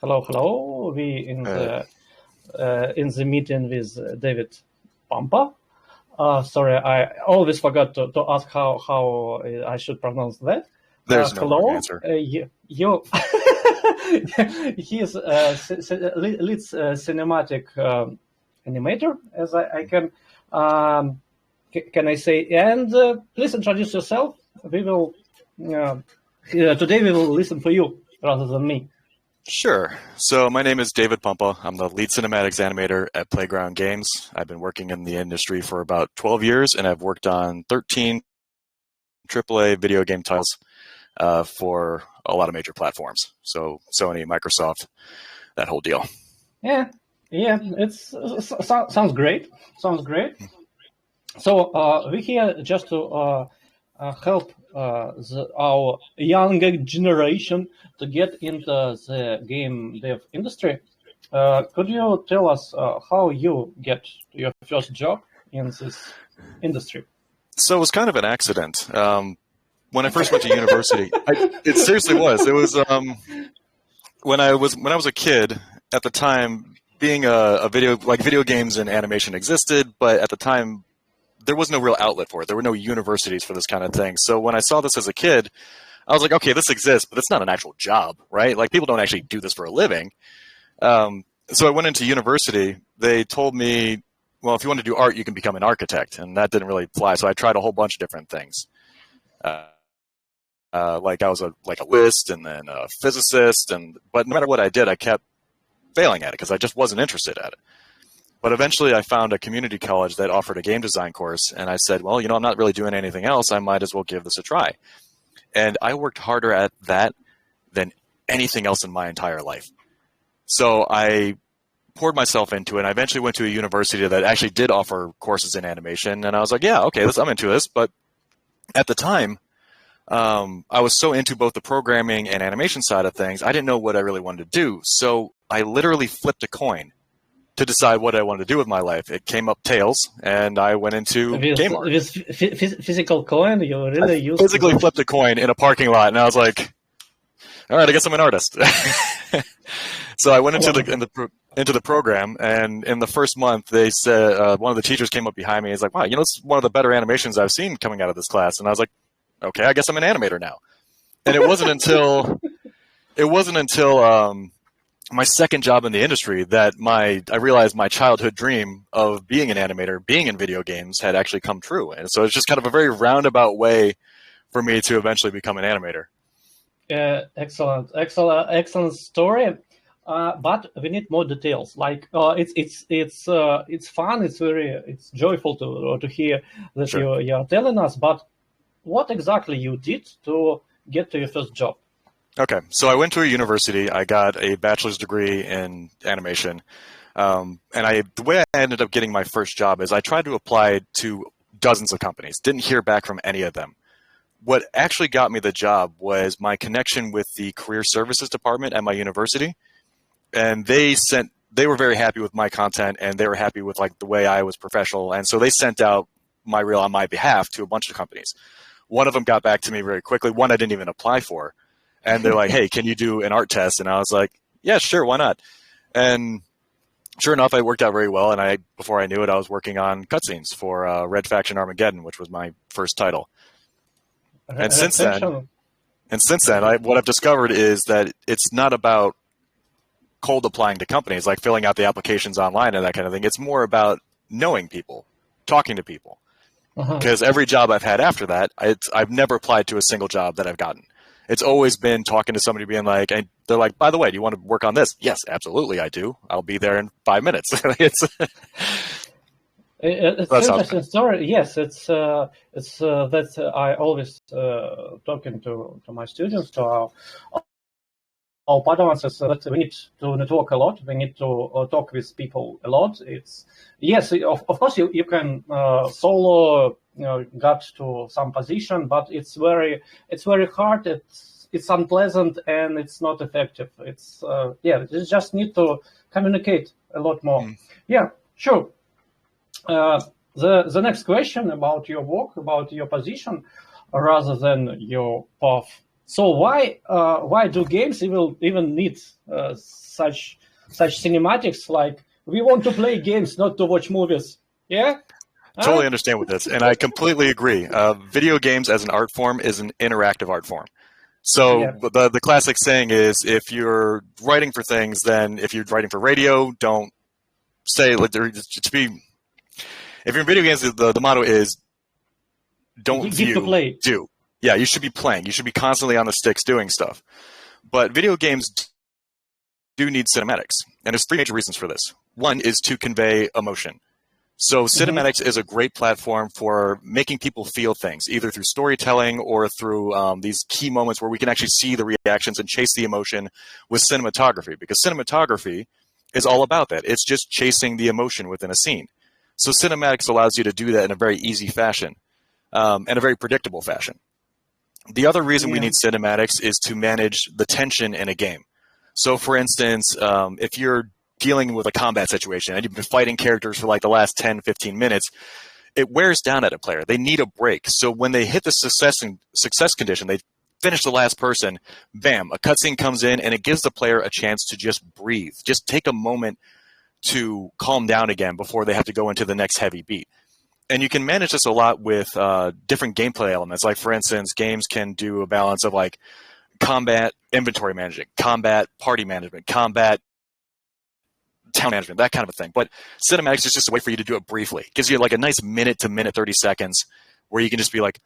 Hello, hello. We in the meeting with David Pumpa. Sorry, I always forgot to ask how I should pronounce that. There's no wrong hello. answer. You he's lead cinematic animator, as I can. Can I say? And please introduce yourself. We will today we will listen for you rather than me. Sure. So my name is David Pumpa. I'm the lead cinematics animator at Playground Games. I've been working in the industry for about 12 years, and I've worked on 13 AAA video game titles for a lot of major platforms. So Sony, Microsoft, that whole deal. Yeah, sounds great. Sounds great. So we're here just to help our younger generation to get into the game dev industry. Could you tell us how you get your first job in this industry? So it was kind of an accident. When I first went to university, it seriously was. It was when I was a kid. At the time, being a video games and animation existed, but at the time there was no real outlet for it. There were no universities for this kind of thing. So when I saw this as a kid, I was like, okay, this exists, but it's not an actual job, right? Like, people don't actually do this for a living. So I went into university. They told me, well, if you want to do art, you can become an architect, and that didn't really fly. So I tried a whole bunch of different things. Like I was a list and then a physicist, but no matter what I did, I kept failing at it because I just wasn't interested at it. But eventually I found a community college that offered a game design course, and I said, well, I'm not really doing anything else. I might as well give this a try. And I worked harder at that than anything else in my entire life. So I poured myself into it, and I eventually went to a university that actually did offer courses in animation, and I was like, yeah, okay, I'm into this. But at the time, I was so into both the programming and animation side of things, I didn't know what I really wanted to do. So I literally flipped a coin to decide what I wanted to do with my life. It came up tails, and I went into game art. With physical coin, you really used physically flipped a coin in a parking lot, and I was like, all right, I guess I'm an artist. So I went into the program, and in the first month, they said, one of the teachers came up behind me and was like, wow, it's one of the better animations I've seen coming out of this class. And I was like, okay, I guess I'm an animator now. And it wasn't until my second job in the industry that I realized my childhood dream of being an animator, being in video games, had actually come true. And so it's just kind of a very roundabout way for me to eventually become an animator. Excellent story. But we need more details. Like it's fun. It's joyful to hear that sure. you're telling us. But what exactly you did to get to your first job? Okay, so I went to a university. I got a bachelor's degree in animation, and the way I ended up getting my first job is I tried to apply to dozens of companies. Didn't hear back from any of them. What actually got me the job was my connection with the career services department at my university, and they were very happy with my content, and they were happy with the way I was professional, and so they sent out my reel on my behalf to a bunch of companies. One of them got back to me very quickly. One I didn't even apply for. And they're like, hey, can you do an art test? And I was like, yeah, sure, why not? And sure enough, it worked out very well. And before I knew it, I was working on cutscenes for Red Faction Armageddon, which was my first title. And since then, what I've discovered is that it's not about cold applying to companies, like filling out the applications online and that kind of thing. It's more about knowing people, talking to people. Because every job I've had after that, I've never applied to a single job that I've gotten. It's always been talking to somebody, being like, and they're like, by the way, do you want to work on this? Yes, absolutely, I do. I'll be there in 5 minutes. It's an interesting story. Yes, it's that I always talking to my students, to our Padawans, that we need to network a lot. We need to talk with people a lot. Yes, of course you can solo got to some position, but it's very hard. It's unpleasant and it's not effective. You just need to communicate a lot more. Yeah, sure. The next question about your work, about your position, rather than your path So why do games even need such cinematics? Like, we want to play games, not to watch movies. Yeah. Totally understand with this, and I completely agree. Video games as an art form is an interactive art form. So Yeah. the classic saying is, if you're writing for things, then if you're writing for radio, don't say, to be, if you're in video games, the motto is don't Give view, to play. do. Yeah, you should be playing. You should be constantly on the sticks doing stuff. But video games do need cinematics, and there's three major reasons for this. One is to convey emotion. So cinematics is a great platform for making people feel things, either through storytelling or through these key moments where we can actually see the reactions and chase the emotion with cinematography, because cinematography is all about that. It's just chasing the emotion within a scene. So cinematics allows you to do that in a very easy fashion, and a very predictable fashion. The other reason we need cinematics is to manage the tension in a game. So for instance, if you're dealing with a combat situation and you've been fighting characters for like the last 10, 15 minutes, it wears down at a player. They need a break. So when they hit the success condition, they finish the last person, bam, a cutscene comes in and it gives the player a chance to just breathe, just take a moment to calm down again before they have to go into the next heavy beat. And you can manage this a lot with different gameplay elements. Like, for instance, games can do a balance of like combat inventory management, combat party management, combat town management, that kind of a thing. But cinematics is just a way for you to do it briefly. It gives you like a nice minute to minute 30 seconds where you can just be like,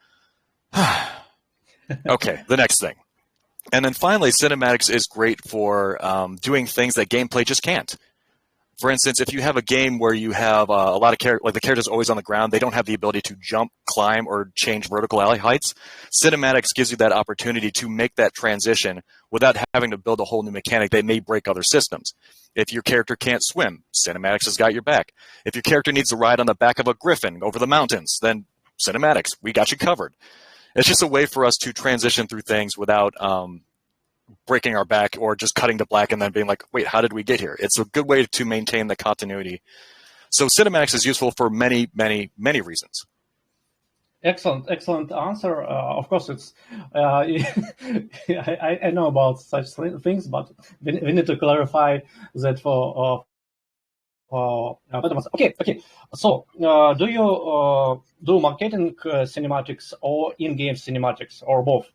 okay, the next thing. And then finally, cinematics is great for doing things that gameplay just can't. For instance, if you have a game where you have a lot of characters, like the character's always on the ground, they don't have the ability to jump, climb, or change vertical alley heights. Cinematics gives you that opportunity to make that transition without having to build a whole new mechanic that may break other systems. If your character can't swim, cinematics has got your back. If your character needs to ride on the back of a griffin over the mountains, then cinematics, we got you covered. It's just a way for us to transition through things without breaking our back or just cutting to black and then being like, wait, how did we get here? It's a good way to maintain the continuity. So cinematics is useful for many, many, many reasons. Excellent answer. Of course, it's I know about such things, but we need to clarify that for okay. So, do you do marketing cinematics or in-game cinematics or both?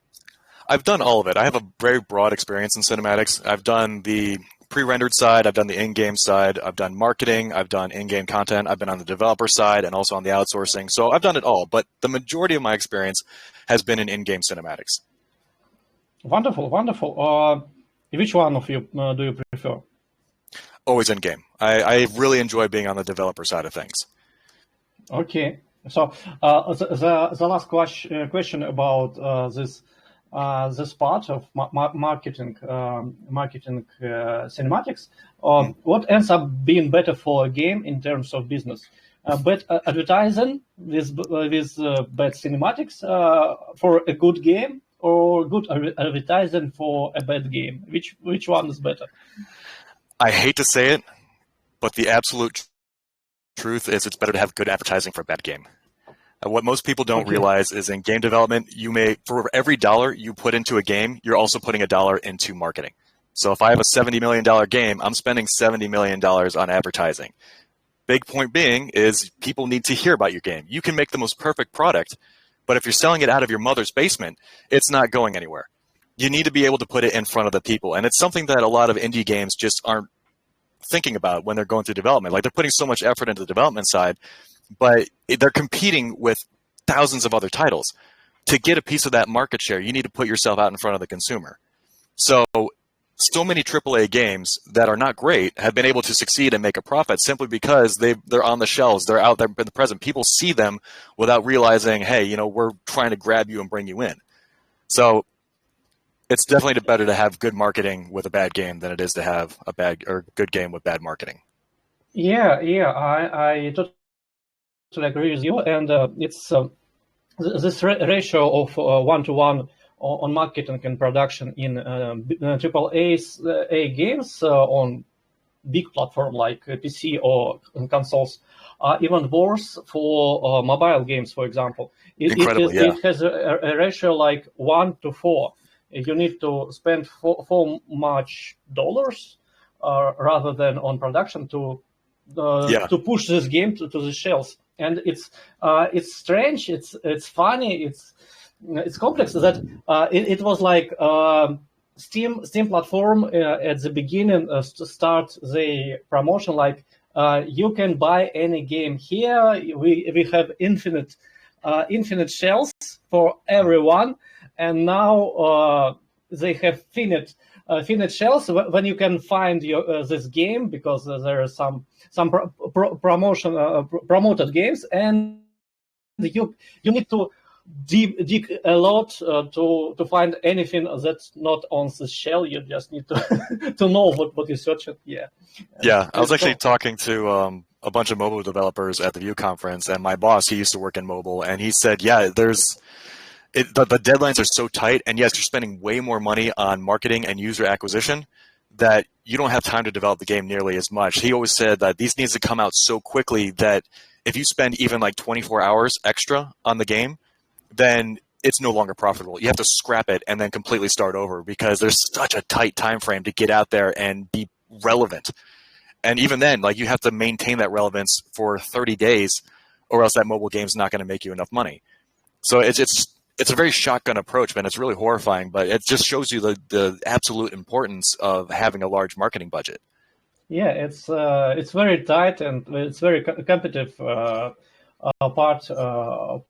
I've done all of it. I have a very broad experience in cinematics. I've done the pre-rendered side, I've done the in-game side, I've done marketing, I've done in-game content, I've been on the developer side and also on the outsourcing. So I've done it all, but the majority of my experience has been in in-game cinematics. Wonderful. Which one of you do you prefer? Always in-game. I really enjoy being on the developer side of things. Okay. So the last question about this part of marketing cinematics. What ends up being better for a game in terms of business? Bad advertising with bad cinematics for a good game, or good advertising for a bad game? Which one is better? I hate to say it, but the absolute truth is it's better to have good advertising for a bad game. What most people don't realize is in game development, for every dollar you put into a game, you're also putting $1 into marketing. So if I have a $70 million game, I'm spending $70 million on advertising. Big point being is people need to hear about your game. You can make the most perfect product, but if you're selling it out of your mother's basement, it's not going anywhere. You need to be able to put it in front of the people. And it's something that a lot of indie games just aren't thinking about when they're going through development. Like, they're putting so much effort into the development side, but they're competing with thousands of other titles. To get a piece of that market share, you need to put yourself out in front of the consumer. So many AAA games that are not great have been able to succeed and make a profit simply because they're on the shelves, they're out there in the present. People see them without realizing, hey, we're trying to grab you and bring you in. So it's definitely better to have good marketing with a bad game than it is to have a bad or good game with bad marketing. Yeah, I totally agree with you, and it's this ratio of 1-to-1 on marketing and production in AAA games on big platform like PC or consoles are even worse for mobile games, for example. It has a ratio like 1-to-4. you need to spend so much dollars rather than on production to push this game to the shelves. And it's strange, it's funny, it's complex. That it was like Steam platform at the beginning to start the promotion, like you can buy any game here. We have infinite shelves for everyone, and now they have finite shelves when you can find this game, because there are some promoted games, and you need to dig a lot to find anything that's not on the shell. You just need to to know what you're searching. Yeah, I was actually talking to a bunch of mobile developers at the View conference, and my boss, he used to work in mobile, and he said, yeah, the deadlines are so tight, and yes, you're spending way more money on marketing and user acquisition that you don't have time to develop the game nearly as much. He always said that these needs to come out so quickly that if you spend even like 24 hours extra on the game, then it's no longer profitable. You have to scrap it and then completely start over, because there's such a tight time frame to get out there and be relevant. And even then, like, you have to maintain that relevance for 30 days, or else that mobile game's not going to make you enough money. So it's a very shotgun approach, man. It's really horrifying, but it just shows you the absolute importance of having a large marketing budget. Yeah, it's very tight, and it's very competitive part of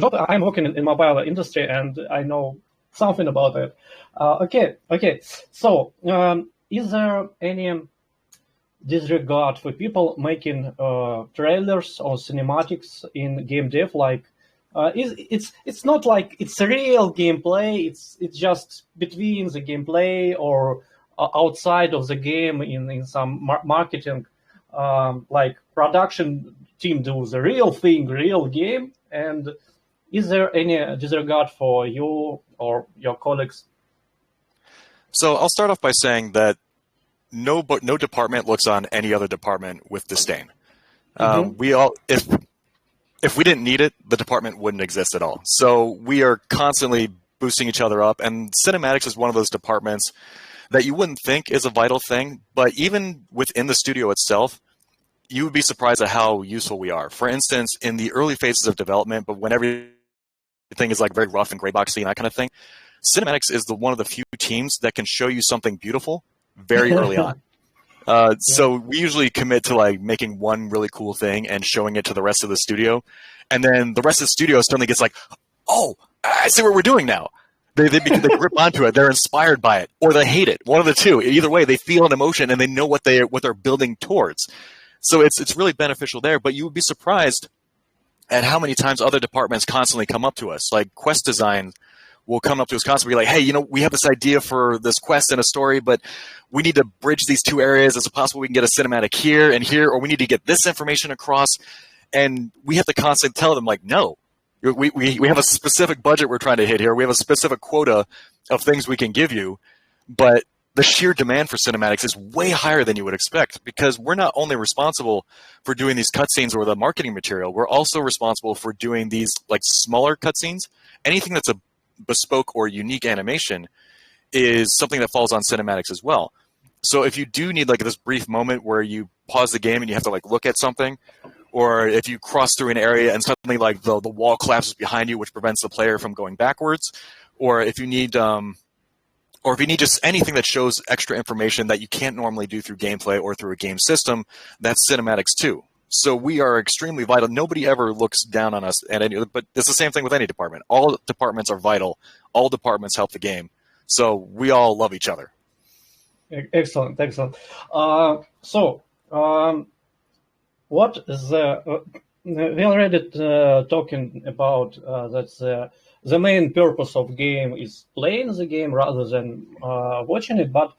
job. I'm working in mobile industry, and I know something about it. Okay. So, is there any disregard for people making trailers or cinematics in game dev? Like, it's not like it's a real gameplay. It's just between the gameplay or outside of the game in some marketing, like production team do the real thing, real game. And is there any disregard for you or your colleagues? So I'll start off by saying that no department looks on any other department with disdain. We all, if we didn't need it, the department wouldn't exist at all. So we are constantly boosting each other up, and cinematics is one of those departments that you wouldn't think is a vital thing, but even within the studio itself, you would be surprised at how useful we are. For instance, in the early phases of development, but when everything is like very rough and gray boxy and that kind of thing, cinematics is one of the few teams that can show you something beautiful very early on. So we usually commit to like making one really cool thing and showing it to the rest of the studio, and then the rest of the studio suddenly gets like, "Oh, I see what we're doing now." They grip onto it. They're inspired by it, or they hate it. One of the two. Either way, they feel an emotion and they know what they're building towards. So it's really beneficial there. But you would be surprised at how many times other departments constantly come up to us. Like quest design will come up to us constantly, like, "Hey, we have this idea for this quest and a story, but we need to bridge these two areas. Is it possible we can get a cinematic here and here, or we need to get this information across?" And we have to constantly tell them, like, no, we have a specific budget we're trying to hit here. We have a specific quota of things we can give you, but the sheer demand for cinematics is way higher than you would expect, because we're not only responsible for doing these cutscenes or the marketing material, we're also responsible for doing these like smaller cutscenes. Anything that's a bespoke or unique animation is something that falls on cinematics as well. So if you do need like this brief moment where you pause the game and you have to like look at something, or if you cross through an area and suddenly like the wall collapses behind you, which prevents the player from going backwards, or if you need just anything that shows extra information that you can't normally do through gameplay or through a game system, that's cinematics too. So we are extremely vital. Nobody ever looks down on us at any, but it's the same thing with any department. All departments are vital. All departments help the game. So we all love each other. Excellent. What is we already talking about that the main purpose of game is playing the game rather than watching it, but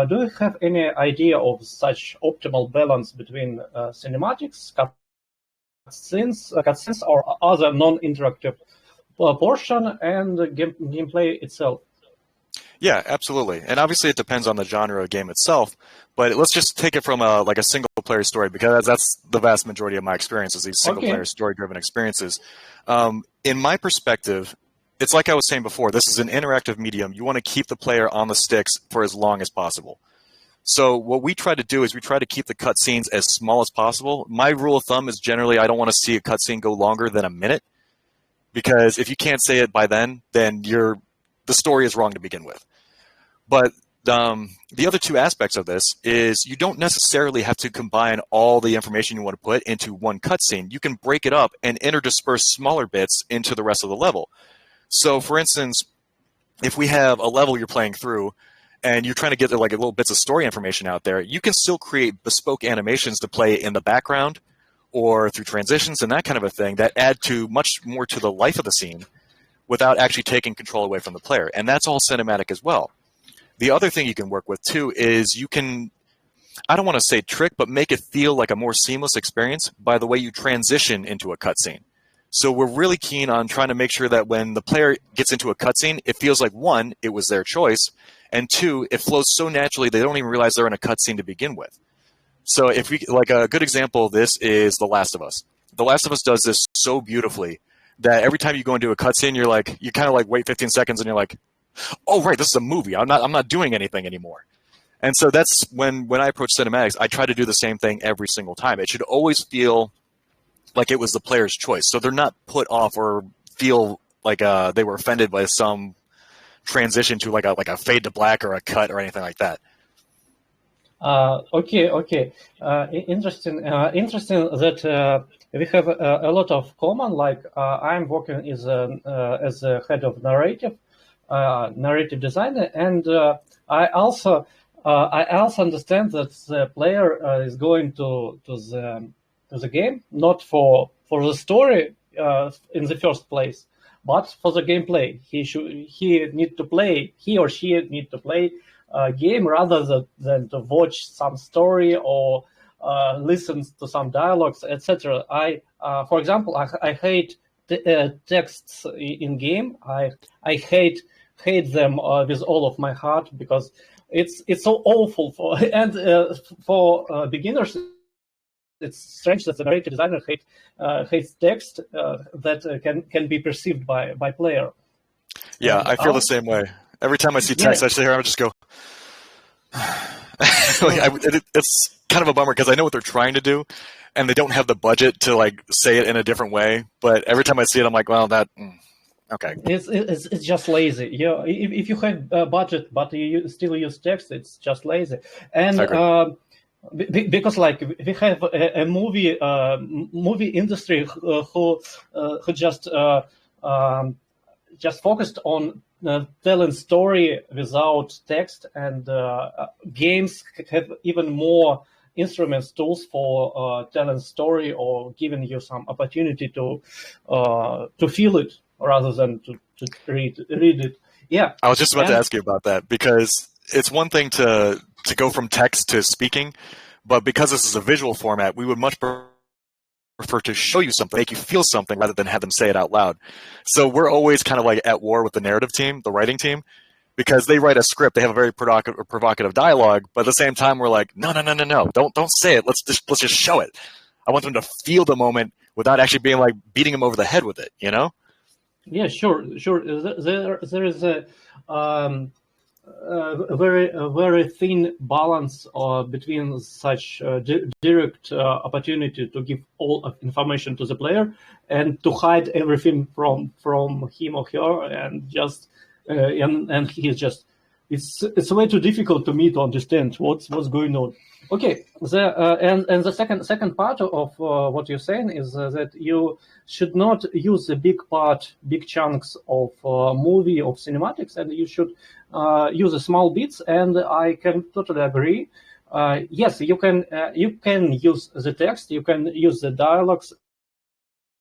do you have any idea of such optimal balance between cinematics, cutscenes, or other non-interactive portion and gameplay itself? Yeah, absolutely. And obviously it depends on the genre of game itself, but let's just take it from a single-player story, because that's the vast majority of my experiences, these single-player story-driven experiences. In my perspective, it's like I was saying before, this is an interactive medium. You want to keep the player on the sticks for as long as possible. So what we try to do is we try to keep the cutscenes as small as possible. My rule of thumb is generally I don't want to see a cutscene go longer than a minute, because if you can't say it by then the story is wrong to begin with. But the other two aspects of this is you don't necessarily have to combine all the information you want to put into one cutscene. You can break it up and interdisperse smaller bits into the rest of the level. So, for instance, if we have a level you're playing through and you're trying to get like little bits of story information out there, you can still create bespoke animations to play in the background or through transitions and that kind of a thing that add to much more to the life of the scene without actually taking control away from the player. And that's all cinematic as well. The other thing you can work with, too, is you can, I don't want to say trick, but make it feel like a more seamless experience by the way you transition into a cutscene. So we're really keen on trying to make sure that when the player gets into a cutscene, it feels like, one, it was their choice, and two, it flows so naturally they don't even realize they're in a cutscene to begin with. So if we, like a good example of this is The Last of Us. The Last of Us does this so beautifully that every time you go into a cutscene, you kind of like wait 15 seconds and you're like, oh, right, this is a movie. I'm not doing anything anymore. And so that's when I approach cinematics, I try to do the same thing every single time. It should always feel like it was the player's choice. So they're not put off or feel like they were offended by some transition to like a fade to black or a cut or anything like that. Okay. Interesting that we have a lot of common. Like I'm working as a head of narrative designer, and I also understand that the player is going to the game not for the story in the first place, but for the gameplay. He or she need to play a game rather than to watch some story or listen to some dialogues, etc. For example, I hate texts in game. I hate them with all of my heart, because it's so awful for beginners. It's strange that the narrative designer hates text that can be perceived by player. Yeah, I feel the same way. Every time I see text, I sit here and I just go. It's kind of a bummer because I know what they're trying to do, and they don't have the budget to like say it in a different way. But every time I see it, I'm like, well, okay. It's just lazy. Yeah, if you have a budget but you still use text, it's just lazy. And because like we have a movie industry who just focused on telling story without text, and games have even more instruments, tools for telling story or giving you some opportunity to feel it rather than to read it. Yeah, I was just about to ask you about that, because it's one thing to go from text to speaking, but because this is a visual format, we would much prefer to show you something, make you feel something, rather than have them say it out loud. So we're always kind of like at war with the narrative team, the writing team, because they write a script, they have a very provocative dialogue, but at the same time we're like, no, don't say it, let's just show it. I want them to feel the moment without actually being like beating them over the head with it, you know? Yeah, sure. There is a very thin balance between such direct opportunity to give all of information to the player and to hide everything from him or her, and just and he's just it's way too difficult to me to understand what's going on. Okay, and the second part of what you're saying is that you should not use the big chunks of movie of cinematics, and you should use the small bits. And I can totally agree. Yes, you can use the text, you can use the dialogues,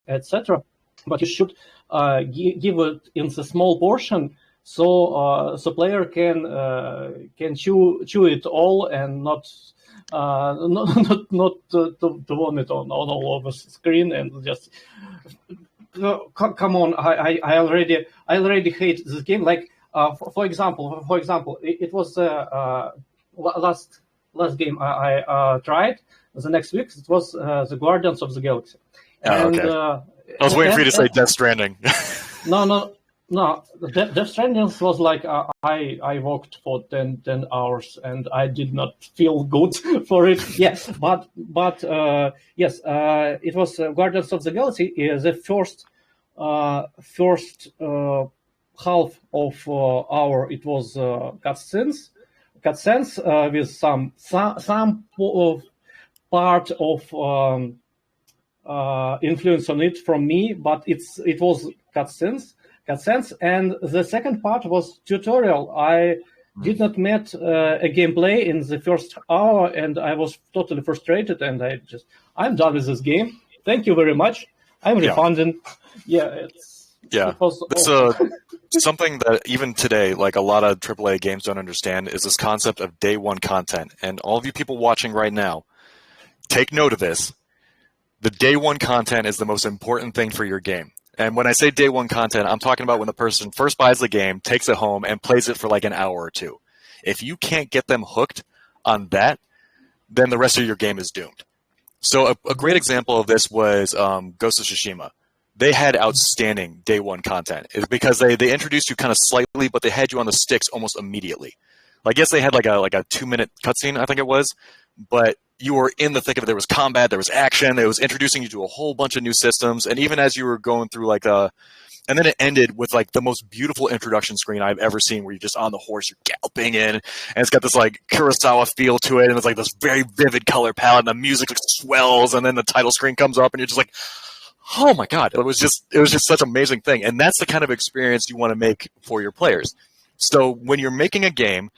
etc. But you should give it in the small portion, so player can chew it all and not to vomit on all over the screen and just come on. I already hate this game. Like for example, it was last game I tried. The next week it was the Guardians of the Galaxy. Okay. I was waiting for you to say Death Stranding. No. No, Death Stranding was like I worked for 10 hours and I did not feel good for it. Yes, but yes, it was Guardians of the Galaxy. The first half of hour it was cutscenes with some part of influence on it from me, but it was cutscenes, and the second part was tutorial. I did not met a gameplay in the first hour, and I was totally frustrated. And I'm done with this game. Thank you very much. I'm refunding. Yeah, yeah. It was It's something that even today, like a lot of AAA games don't understand, is this concept of day one content. And all of you people watching right now, take note of this. The day one content is the most important thing for your game. And when I say day one content, I'm talking about when the person first buys the game, takes it home, and plays it for like an hour or two. If you can't get them hooked on that, then the rest of your game is doomed. So a great example of this was Ghost of Tsushima. They had outstanding day one content. It's because they introduced you kind of slightly, but they had you on the sticks almost immediately. Like, yes, they had like a 2-minute cutscene, I think it was, but you were in the thick of it. There was combat, there was action, it was introducing you to a whole bunch of new systems, and even as you were going through and then it ended with like the most beautiful introduction screen I've ever seen, where you're just on the horse, you're galloping in, and it's got this like Kurosawa feel to it, and it's like this very vivid color palette, and the music swells, and then the title screen comes up, and you're just like, oh my god, it was just such an amazing thing. And that's the kind of experience you want to make for your players. So when you're making a game,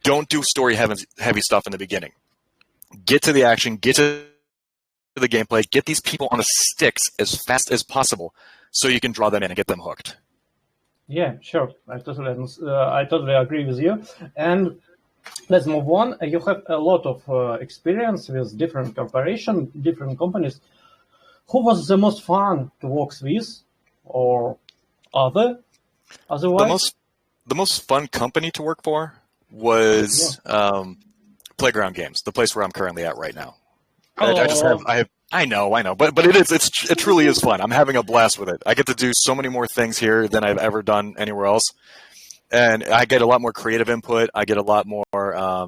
don't do story heavy stuff in the beginning. Get to the action, get to the gameplay, get these people on the sticks as fast as possible so you can draw them in and get them hooked. Yeah, sure. I totally agree with you. And let's move on. You have a lot of experience with different corporations, different companies. Who was the most fun to work with, or otherwise? The most fun company to work for was Playground Games, the place where I'm currently at right now. I know, but it truly is fun. I'm having a blast with it. I get to do so many more things here than I've ever done anywhere else, and I get a lot more creative input. I get a lot more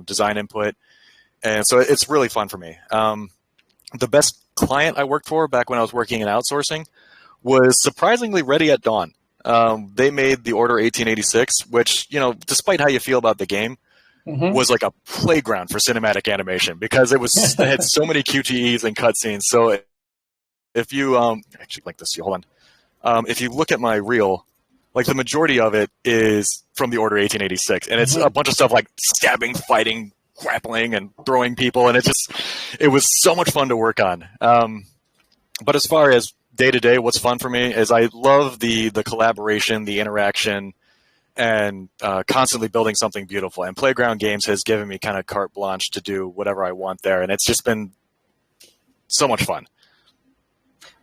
design input, and so it's really fun for me. The best client I worked for back when I was working in outsourcing was surprisingly Ready at Dawn. They made the Order 1886, which, despite how you feel about the game, was like a playground for cinematic animation, because it had so many QTEs and cutscenes. So if you actually like this, hold on. If you look at my reel, like the majority of it is from the Order 1886, and it's a bunch of stuff like stabbing, fighting, grappling, and throwing people, and it was so much fun to work on. But as far as day to day, what's fun for me is I love the collaboration, the interaction, and constantly building something beautiful. And Playground Games has given me kind of carte blanche to do whatever I want there, and it's just been so much fun.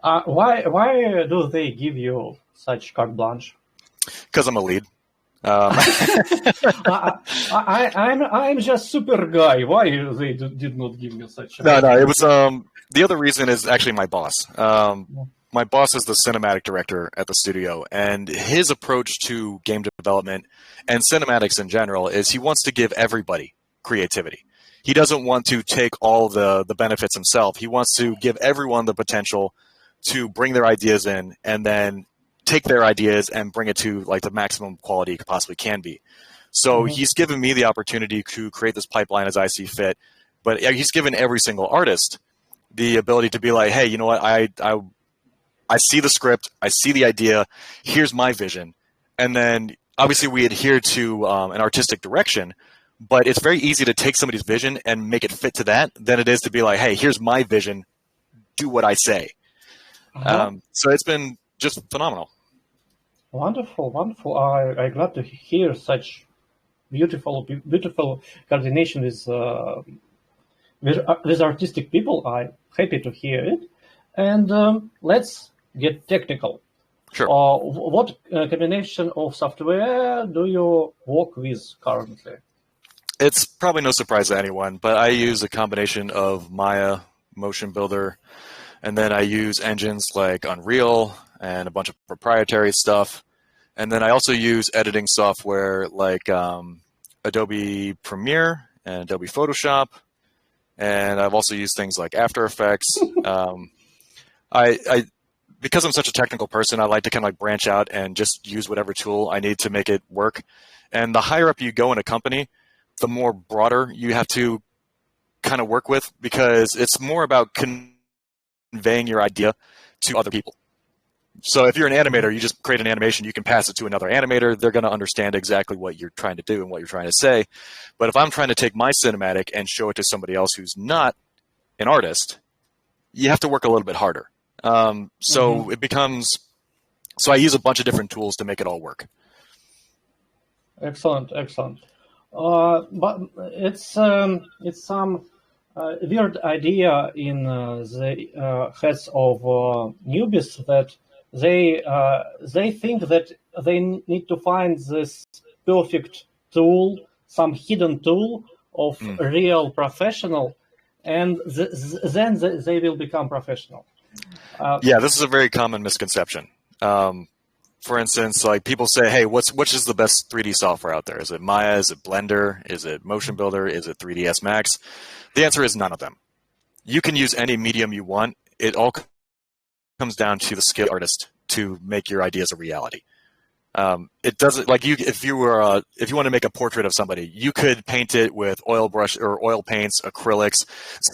Why do they give you such carte blanche? Because I'm a lead. I'm just super guy. Why they did not give me such? No. It was the other reason is actually my boss. My boss is the cinematic director at the studio, and his approach to game development and cinematics in general is he wants to give everybody creativity. He doesn't want to take all the benefits himself. He wants to give everyone the potential to bring their ideas in, and then take their ideas and bring it to like the maximum quality it possibly can be. So he's given me the opportunity to create this pipeline as I see fit, but he's given every single artist the ability to be like, hey, you know what, I see the script, I see the idea, here's my vision. And then obviously we adhere to an artistic direction, but it's very easy to take somebody's vision and make it fit to that than it is to be like, hey, here's my vision, do what I say. So it's been just phenomenal. Wonderful. I'm glad to hear such beautiful coordination with artistic people. I'm happy to hear it. And let's get technical. Sure. What combination of software do you work with currently? It's probably no surprise to anyone, but I use a combination of Maya, Motion Builder, and then I use engines like Unreal and a bunch of proprietary stuff. And then I also use editing software like Adobe Premiere and Adobe Photoshop. And I've also used things like After Effects. I because I'm such a technical person, I like to kind of like branch out and just use whatever tool I need to make it work. And the higher up you go in a company, the more broader you have to kind of work with, because it's more about conveying your idea to other people. So if you're an animator, you just create an animation, you can pass it to another animator. They're going to understand exactly what you're trying to do and what you're trying to say. But if I'm trying to take my cinematic and show it to somebody else who's not an artist, you have to work a little bit harder. It becomes, so I use a bunch of different tools to make it all work. Excellent. But it's some weird idea in the heads of newbies that they think that they need to find this perfect tool, some hidden tool of a real professional, and then they will become professional. Yeah, this is a very common misconception. For instance, like people say, hey, which is the best 3D software out there? Is it Maya? Is it Blender? Is it Motion Builder? Is it 3ds Max? The answer is none of them. You can use any medium you want. It all comes down to the skill of the artist to make your ideas a reality. It doesn't, like, if you want to make a portrait of somebody, you could paint it with oil brush or oil paints, acrylics,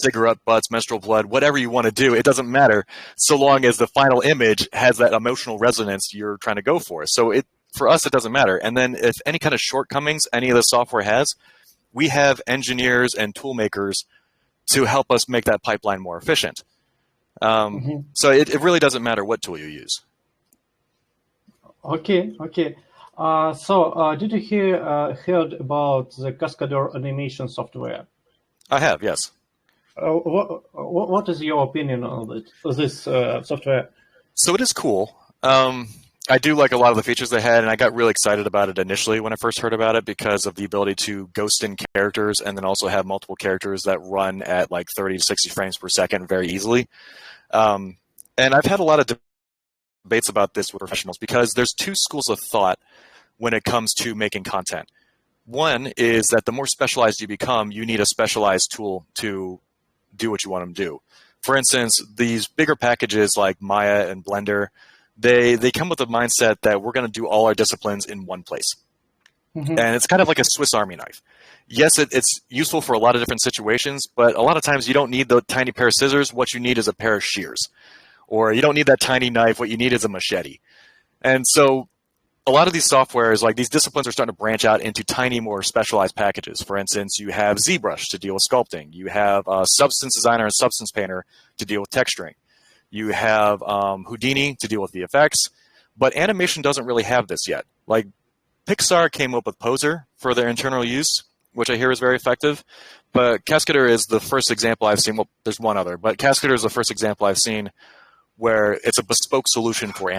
cigarette butts, menstrual blood, whatever you want to do. It doesn't matter so long as the final image has that emotional resonance you're trying to go for. So for us, it doesn't matter. And then if any kind of shortcomings any of the software has, we have engineers and tool makers to help us make that pipeline more efficient. So it really doesn't matter what tool you use. Okay. So did you heard about the Cascadeur animation software? I have, yes. What is your opinion on this software? So it is cool. I do like a lot of the features they had, and I got really excited about it initially when I first heard about it because of the ability to ghost in characters and then also have multiple characters that run at like 30 to 60 frames per second very easily. And I've had a lot of debates about this with professionals because there's two schools of thought when it comes to making content. One is that the more specialized you become, you need a specialized tool to do what you want them to do. For instance, these bigger packages like Maya and Blender, they come with a mindset that we're going to do all our disciplines in one place. And it's kind of like a Swiss Army knife. Yes, it's useful for a lot of different situations, but a lot of times you don't need the tiny pair of scissors. What you need is a pair of shears. Or you don't need that tiny knife. What you need is a machete. And so a lot of these softwares, like these disciplines, are starting to branch out into tiny, more specialized packages. For instance, you have ZBrush to deal with sculpting. You have Substance Designer and Substance Painter to deal with texturing. You have Houdini to deal with VFX. But animation doesn't really have this yet. Like Pixar came up with Poser for their internal use, which I hear is very effective. But Cascadeur is the first example I've seen. Well, there's one other, but Cascadeur is the first example I've seen where it's a bespoke solution for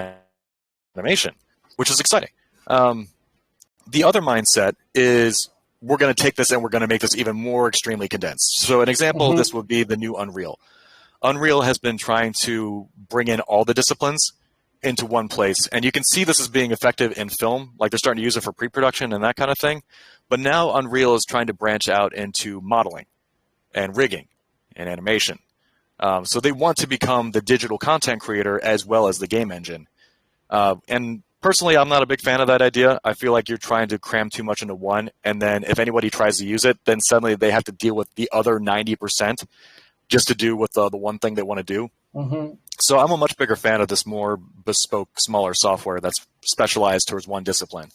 animation, which is exciting. The other mindset is we're going to take this and we're going to make this even more extremely condensed. So an example of this would be the new Unreal. Unreal has been trying to bring in all the disciplines into one place. And you can see this is being effective in film, like they're starting to use it for pre-production and that kind of thing. But now Unreal is trying to branch out into modeling and rigging and animation. So they want to become the digital content creator as well as the game engine. And personally, I'm not a big fan of that idea. I feel like you're trying to cram too much into one, and then if anybody tries to use it, then suddenly they have to deal with the other 90% just to do with the one thing they want to do. So I'm a much bigger fan of this more bespoke, smaller software that's specialized towards one discipline.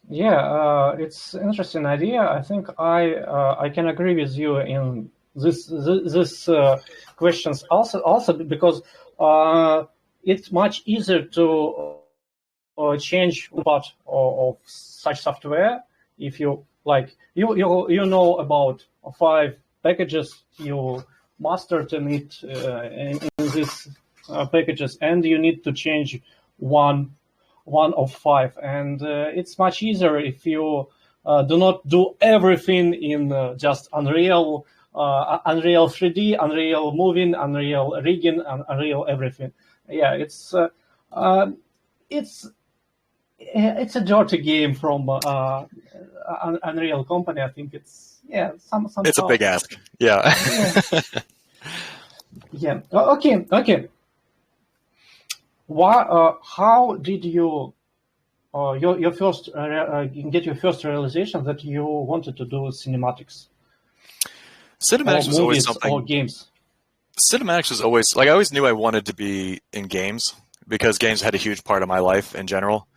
Yeah, it's an interesting idea. I think I can agree with you in this questions also because it's much easier to change part of such software if you like you know about 5 packages you mastered in it in these packages, and you need to change one of 5, and it's much easier if you do not do everything in just Unreal 3D, Unreal Moving, Unreal Rigging, and Unreal everything. Yeah, it's It's a dirty game from Unreal Company. I think it's It's a somehow. big ask. Yeah. Yeah, yeah. Okay. Why? How did you your first get your first realization that you wanted to do cinematics or Cinematics was always movies or something. games? Cinematics was always like I always knew I wanted to be in games because games had a huge part of my life in general.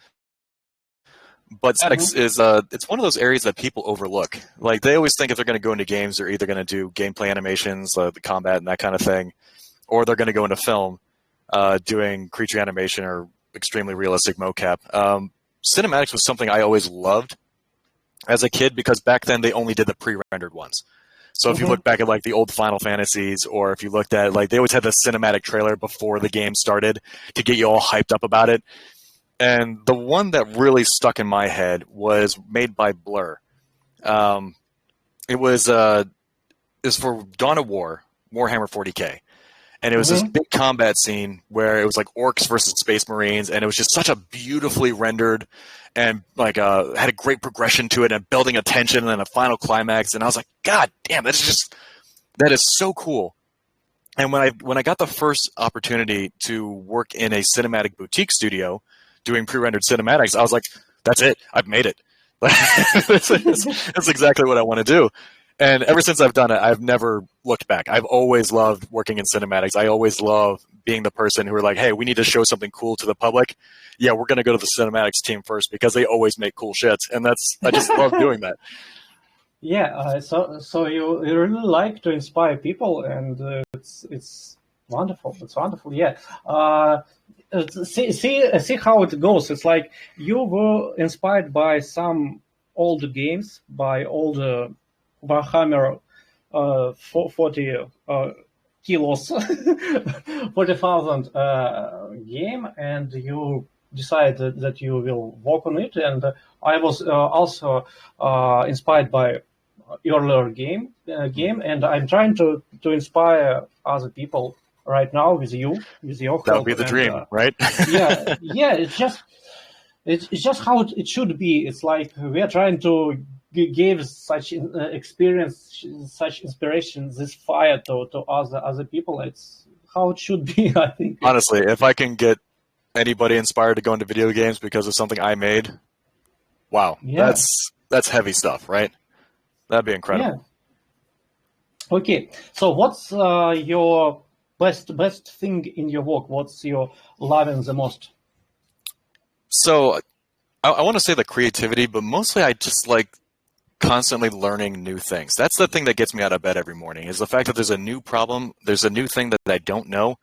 But cinematics is it's one of those areas that people overlook. Like they always think if they're going to go into games, they're either going to do gameplay animations, the combat and that kind of thing, or they're going to go into film, doing creature animation or extremely realistic mocap. Cinematics was something I always loved as a kid because back then they only did the pre-rendered ones. So if you look back at like the old Final Fantasies, or if you looked at like they always had the cinematic trailer before the game started to get you all hyped up about it. And the one that really stuck in my head was made by Blur. It was for Dawn of War, Warhammer 40K. And it was this big combat scene where it was like orcs versus space marines, and it was just such a beautifully rendered and like had a great progression to it and building a tension and then a final climax. And I was like, God damn, that is so cool. And when I got the first opportunity to work in a cinematic boutique studio doing pre-rendered cinematics, I was like, that's it, I've made it. That's exactly what I want to do. And ever since I've done it, I've never looked back. I've always loved working in cinematics. I always love being the person who are like, hey, we need to show something cool to the public. Yeah, we're going to go to the cinematics team first because they always make cool shit. And I just love doing that. Yeah, so you really like to inspire people, and it's wonderful. It's wonderful. Yeah. See how it goes. It's like you were inspired by some old games, by old Warhammer 40 kilos, 40,000 game, and you decided that you will work on it. And I was also inspired by earlier game, and I'm trying to inspire other people right now with your help. That would be the dream, right? yeah, it's just how it should be. It's like we are trying to give such experience, such inspiration, this fire to other people. It's how it should be, I think. Honestly, if I can get anybody inspired to go into video games because of something I made, wow, Yeah. that's heavy stuff, right? That'd be incredible. Yeah. Okay, so what's your best thing in your work? What's your loving the most? So I want to say the creativity, but mostly I just like constantly learning new things. That's the thing that gets me out of bed every morning, is the fact that there's a new problem, there's a new thing that I don't know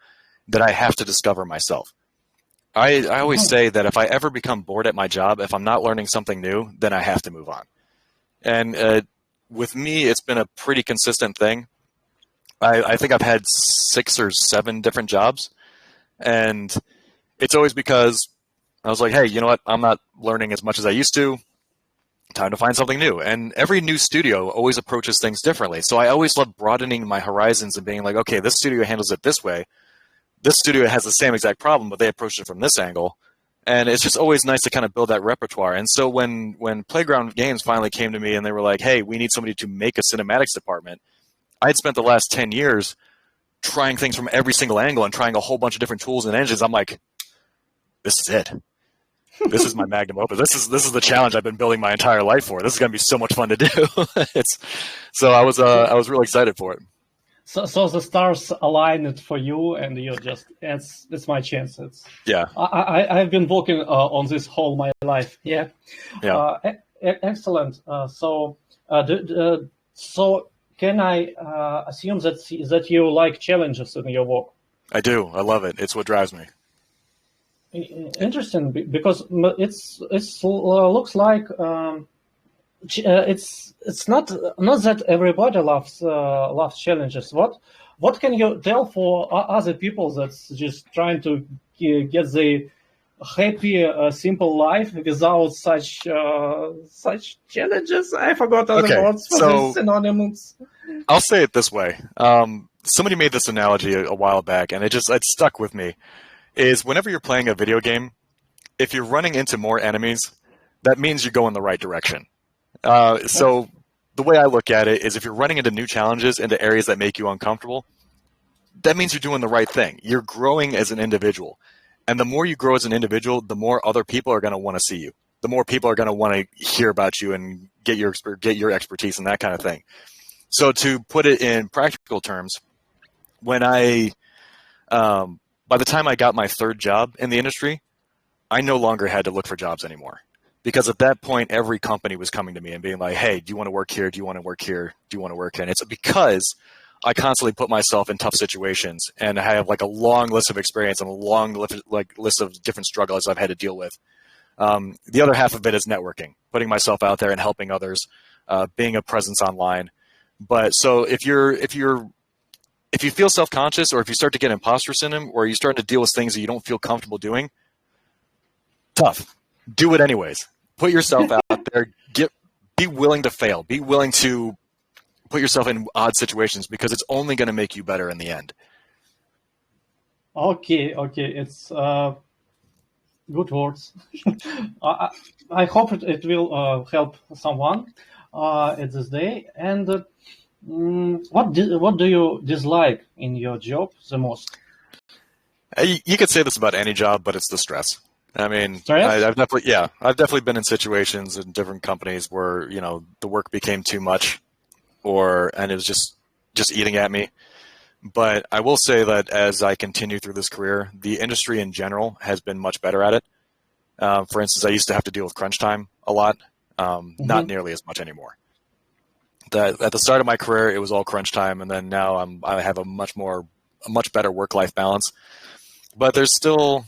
that I have to discover myself. I always say that if I ever become bored at my job, if I'm not learning something new, then I have to move on. And with me, it's been a pretty consistent thing. I think I've had 6 or 7 different jobs, and it's always because I was like, hey, you know what? I'm not learning as much as I used to. Time to find something new. And every new studio always approaches things differently. So I always love broadening my horizons and being like, okay, this studio handles it this way. This studio has the same exact problem, but they approached it from this angle. And it's just always nice to kind of build that repertoire. And so when Playground Games finally came to me and they were like, hey, we need somebody to make a cinematics department, I'd spent the last 10 years trying things from every single angle and trying a whole bunch of different tools and engines. I'm like, this is it. This is my magnum opus. This is the challenge I've been building my entire life for. This is going to be so much fun to do. So I was really excited for it. So the stars aligned for you, and you just it's my chance. Yeah. I've been working on this whole my life. Yeah. Excellent. So can I assume that you like challenges in your work? I do. I love it. It's what drives me. Interesting, because it's looks like it's not that everybody loves challenges. What can you tell for other people that's just trying to get the happy simple life without such challenges? I forgot other words for the synonyms. I'll say it this way. Somebody made this analogy a while back, and it stuck with me. Is whenever you're playing a video game, if you're running into more enemies, that means you're going the right direction. So the way I look at it is if you're running into new challenges, into areas that make you uncomfortable, that means you're doing the right thing. You're growing as an individual. And the more you grow as an individual, the more other people are going to want to see you. The more people are going to want to hear about you and get your expertise and that kind of thing. So to put it in practical terms, when by the time I got my third job in the industry, I no longer had to look for jobs anymore. Because at that point, every company was coming to me and being like, hey, do you want to work here? Do you want to work here? Do you want to work here? And it's because I constantly put myself in tough situations and I have like a long list of experience and a long list of different struggles I've had to deal with. The other half of it is networking, putting myself out there and helping others, being a presence online. But so if you feel self-conscious or if you start to get imposter syndrome or you start to deal with things that you don't feel comfortable doing, tough. Do it anyways. Put yourself out there. Be willing to fail. Be willing to put yourself in odd situations because it's only going to make you better in the end. Okay. It's good words. I hope it will help someone at this day. And what do you dislike in your job the most? You could say this about any job, but it's the stress. I mean, I've definitely been in situations in different companies where the work became too much, and it was just eating at me. But I will say that as I continue through this career, the industry in general has been much better at it. For instance, I used to have to deal with crunch time a lot, not nearly as much anymore. At the start of my career, it was all crunch time, and then now I have a much better work-life balance. But there's still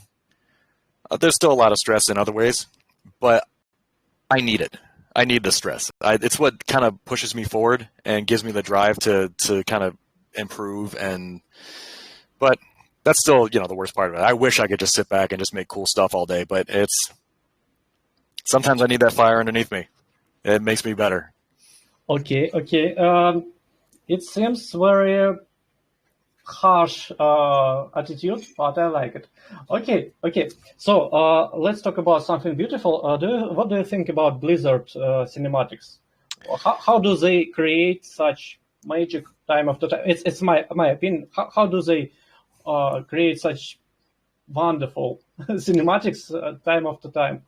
a lot of stress in other ways, but I need it. I need the stress. It's what kind of pushes me forward and gives me the drive to kind of improve. But that's still, the worst part of it. I wish I could just sit back and just make cool stuff all day, but sometimes I need that fire underneath me. It makes me better. Okay. It seems very harsh attitude, but I like it. Okay. So let's talk about something beautiful. What do you think about Blizzard cinematics? How do they create such magic time after time? It's my opinion. How do they create such wonderful cinematics time after time?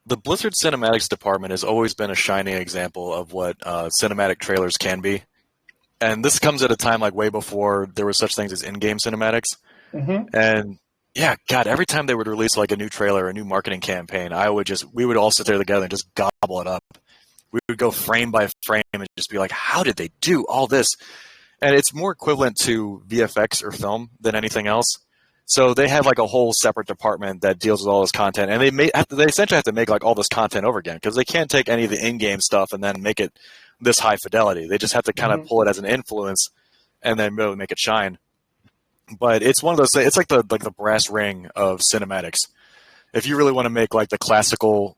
The Blizzard cinematics department has always been a shining example of what cinematic trailers can be. And this comes at a time like way before there were such things as in-game cinematics. And yeah, God, every time they would release like a new trailer, a new marketing campaign, we would all sit there together and just gobble it up. We would go frame by frame and just be like, how did they do all this? And it's more equivalent to VFX or film than anything else. So they have like a whole separate department that deals with all this content, and they essentially have to make like all this content over again because they can't take any of the in-game stuff and then make it this high fidelity. They just have to kind of pull it as an influence and then really make it shine. But it's one of those things. It's like the brass ring of cinematics. If you really want to make like the classical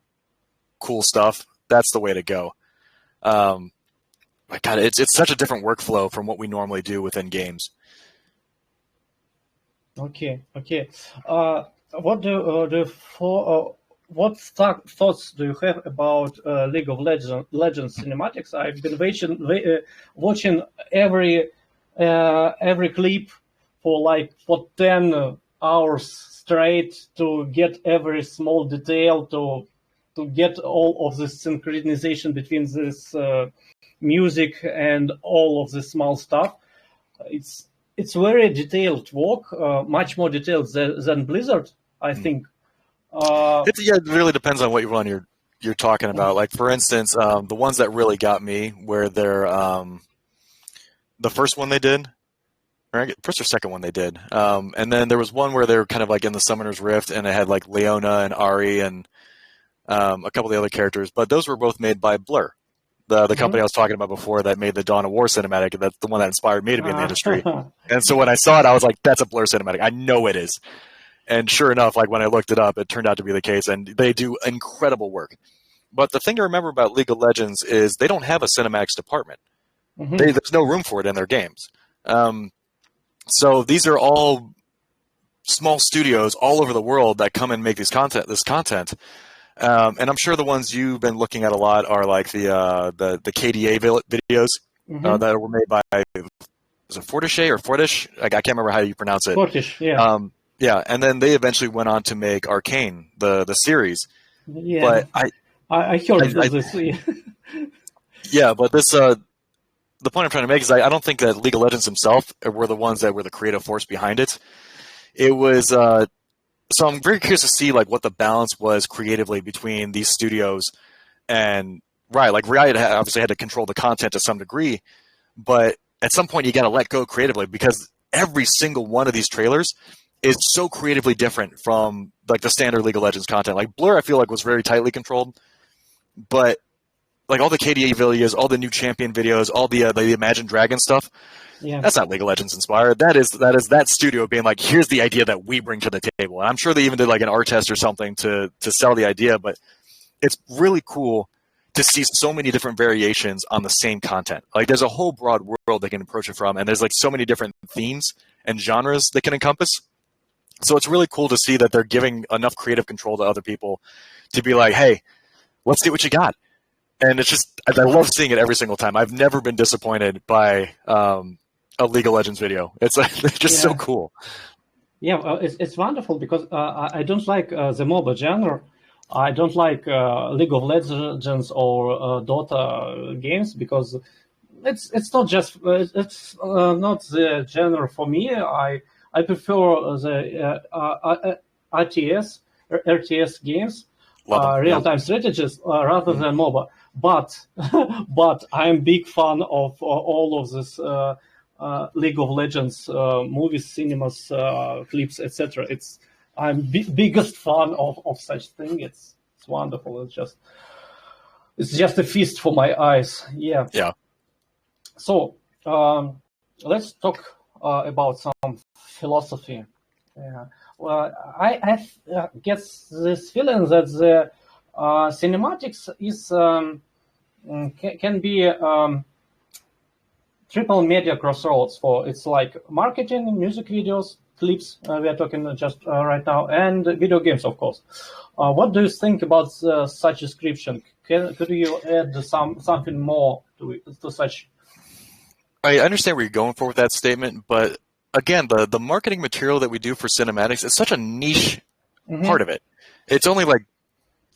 cool stuff, that's the way to go. My God, it's such a different workflow from what we normally do within games. Okay. What thoughts do you have about League of Legends cinematics? I've been watching every clip for 10 hours straight to get every small detail, to get all of this synchronization between this music and all of the small stuff. It's very detailed work, much more detailed than Blizzard, I think. It really depends on what one you're talking about. Like, for instance, the ones that really got me were the first one they did, or first or second one they did. And then there was one where they were kind of like in the Summoner's Rift, and it had like Leona and Ari and a couple of the other characters. But those were both made by Blur, the company I was talking about before that made the Dawn of War cinematic. That's the one that inspired me to be in the industry. And so when I saw it, I was like, that's a Blur cinematic. I know it is. And sure enough, like when I looked it up, it turned out to be the case. And they do incredible work. But the thing to remember about League of Legends is they don't have a cinematics department. There's no room for it in their games. So these are all small studios all over the world that come and make this content. And I'm sure the ones you've been looking at a lot are like the KDA videos that were made by, is it Fortiche or Fortish? I can't remember how you pronounce it. Fortish, yeah. Yeah, and then they eventually went on to make Arcane, the series. Yeah, but I heard this. Yeah, but this the point I'm trying to make is I don't think that League of Legends himself were the ones that were the creative force behind it. It was so I'm very curious to see like what the balance was creatively between these studios and Riot. Like Riot obviously had to control the content to some degree, but at some point you got to let go creatively because every single one of these trailers is so creatively different from like the standard League of Legends content. Like Blur, I feel like was very tightly controlled, but like all the KDA videos, all the new champion videos, all the Imagine Dragon stuff. Yeah. That's not League of Legends inspired. That is that studio being like, here's the idea that we bring to the table. And I'm sure they even did like an art test or something to sell the idea, but it's really cool to see so many different variations on the same content. Like there's a whole broad world they can approach it from, and there's like so many different themes and genres they can encompass. So it's really cool to see that they're giving enough creative control to other people to be like, hey, let's see what you got. And it's just, I love seeing it every single time. I've never been disappointed by a League of Legends video. It's just so cool. Yeah, it's wonderful because I don't like the MOBA genre. I don't like League of Legends or Dota games because it's not just it's not the genre for me. I prefer the RTS games, real-time strategies rather than MOBA. But I'm big fan of all of this League of Legends movies, cinemas, clips, etc. I'm biggest fan of such thing. It's wonderful. It's just a feast for my eyes. Yeah. Yeah. So let's talk about some philosophy. Well, I get this feeling that the cinematics is can be triple media crossroads for it's like marketing, music videos, clips. We are talking just right now, and video games, of course. What do you think about such description? Could you add something more to such? I understand where you're going for with that statement, but again, the marketing material that we do for cinematics is such a niche part of it. It's only like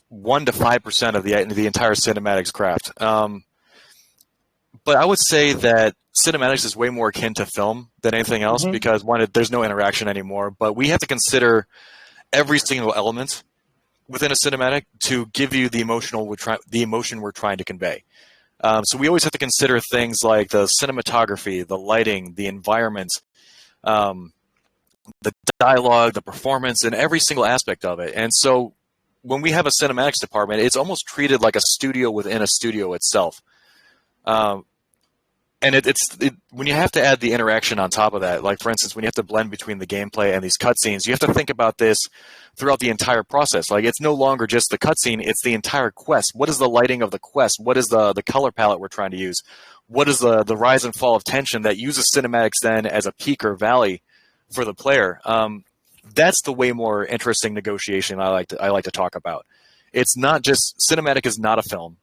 1 to 5% of the entire cinematics craft. But I would say that cinematics is way more akin to film than anything else because one, there's no interaction anymore. But we have to consider every single element within a cinematic to give you the emotion we're trying to convey. So we always have to consider things like the cinematography, the lighting, the environment, the dialogue, the performance, and every single aspect of it. And so when we have a cinematics department, it's almost treated like a studio within a studio itself. And when you have to add the interaction on top of that, like for instance, when you have to blend between the gameplay and these cutscenes, you have to think about this throughout the entire process. Like it's no longer just the cutscene, it's the entire quest. What is the lighting of the quest? What is the color palette we're trying to use? What is the rise and fall of tension that uses cinematics then as a peak or valley for the player? That's the way more interesting negotiation I like to talk about. It's not just cinematic is not a film.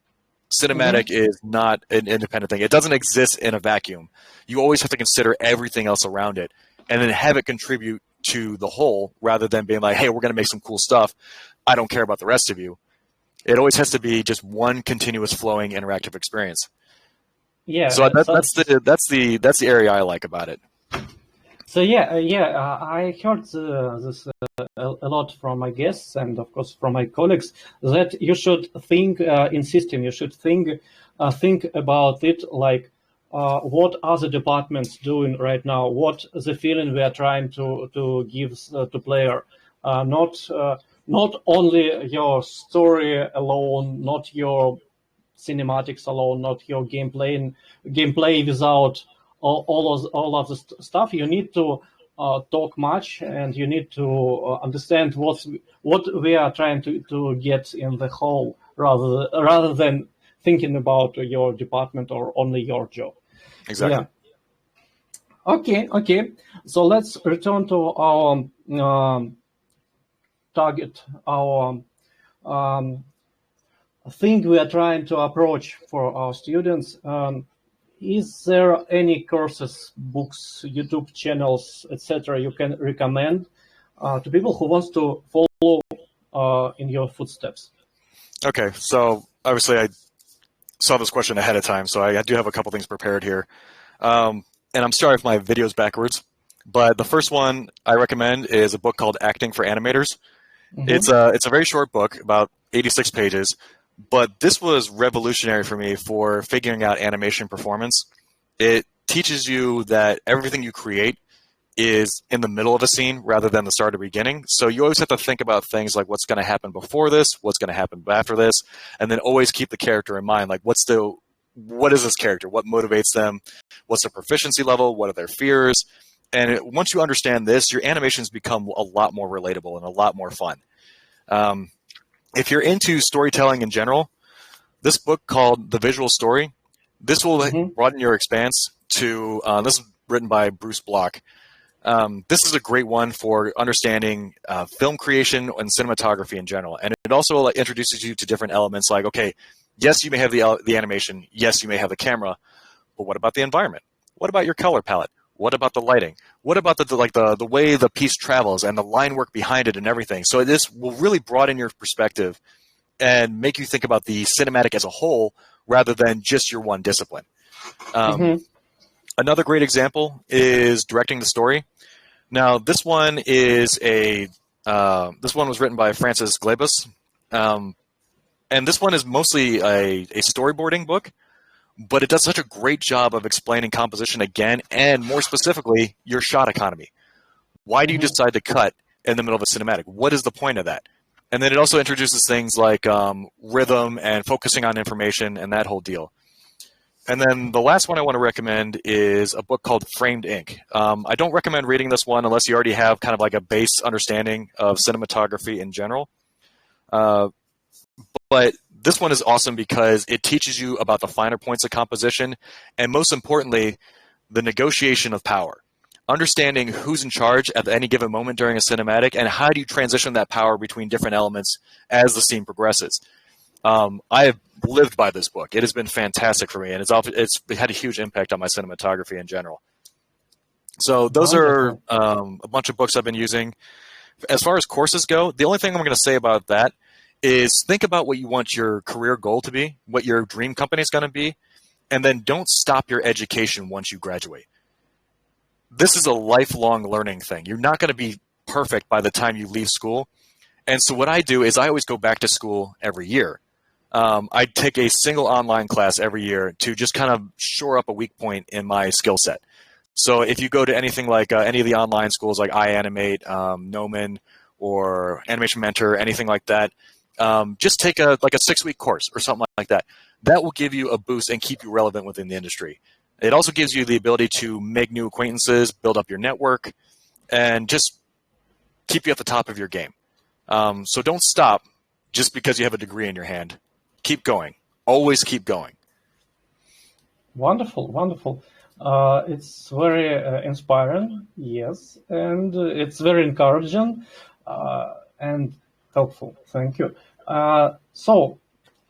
Cinematic is not an independent thing. It doesn't exist in a vacuum. You always have to consider everything else around it and then have it contribute to the whole rather than being like, hey, we're going to make some cool stuff. I don't care about the rest of you. It always has to be just one continuous flowing interactive experience. Yeah. So that's the area I like about it. So I heard this a lot from my guests and of course from my colleagues that you should think in system. You should think about it like what other departments doing right now. What the feeling we are trying to give to player. Not only your story alone, not your cinematics alone, not your gameplay without all of the stuff. You need to talk much, and you need to understand what we are trying to get in the whole, rather than thinking about your department or only your job. Exactly. Okay. So let's return to our target, our thing we are trying to approach for our students. Is there any courses, books, YouTube channels, etc. you can recommend to people who wants to follow in your footsteps? Okay, so obviously I saw this question ahead of time, so I do have a couple things prepared here. And I'm sorry if my video's backwards, but the first one I recommend is a book called Acting for Animators. Mm-hmm. It's a very short book, about 86 pages, but this was revolutionary for me for figuring out animation performance. It teaches you that everything you create is in the middle of a scene rather than the start or beginning. So you always have to think about things like what's going to happen before this, what's going to happen after this, and then always keep the character in mind. Like what is this character? What motivates them? What's their proficiency level? What are their fears? And once you understand this, your animations become a lot more relatable and a lot more fun. If you're into storytelling in general, this book called The Visual Story, this will broaden your expanse to, this is written by Bruce Block. This is a great one for understanding film creation and cinematography in general. And it also introduces you to different elements like, okay, yes, you may have the animation. Yes, you may have the camera. But what about the environment? What about your color palette? What about the lighting? What about the way the piece travels and the line work behind it and everything? So this will really broaden your perspective and make you think about the cinematic as a whole rather than just your one discipline. Another great example is directing the story. Now, this one is this one was written by Francis Glebus, and this one is mostly a storyboarding book, but it does such a great job of explaining composition again, and more specifically, your shot economy. Why do you decide to cut in the middle of a cinematic? What is the point of that? And then it also introduces things like rhythm and focusing on information and that whole deal. And then the last one I want to recommend is a book called Framed Ink. I don't recommend reading this one unless you already have kind of like a base understanding of cinematography in general. But this one is awesome because it teaches you about the finer points of composition and, most importantly, the negotiation of power. Understanding who's in charge at any given moment during a cinematic and how do you transition that power between different elements as the scene progresses. I have lived by this book. It has been fantastic for me, and it's had a huge impact on my cinematography in general. So those are a bunch of books I've been using. As far as courses go, the only thing I'm going to say about that is think about what you want your career goal to be, what your dream company is going to be, and then don't stop your education once you graduate. This is a lifelong learning thing. You're not going to be perfect by the time you leave school. And so what I do is I always go back to school every year. I take a single online class every year to just kind of shore up a weak point in my skill set. So if you go to anything like any of the online schools like iAnimate, Gnomon, or Animation Mentor, anything like that, just take a 6-week course or something like that. That will give you a boost and keep you relevant within the industry. It also gives you the ability to make new acquaintances, build up your network, and just keep you at the top of your game. So don't stop just because you have a degree in your hand. Keep going. Always keep going. Wonderful. It's very inspiring, yes, and it's very encouraging and helpful. Thank you. So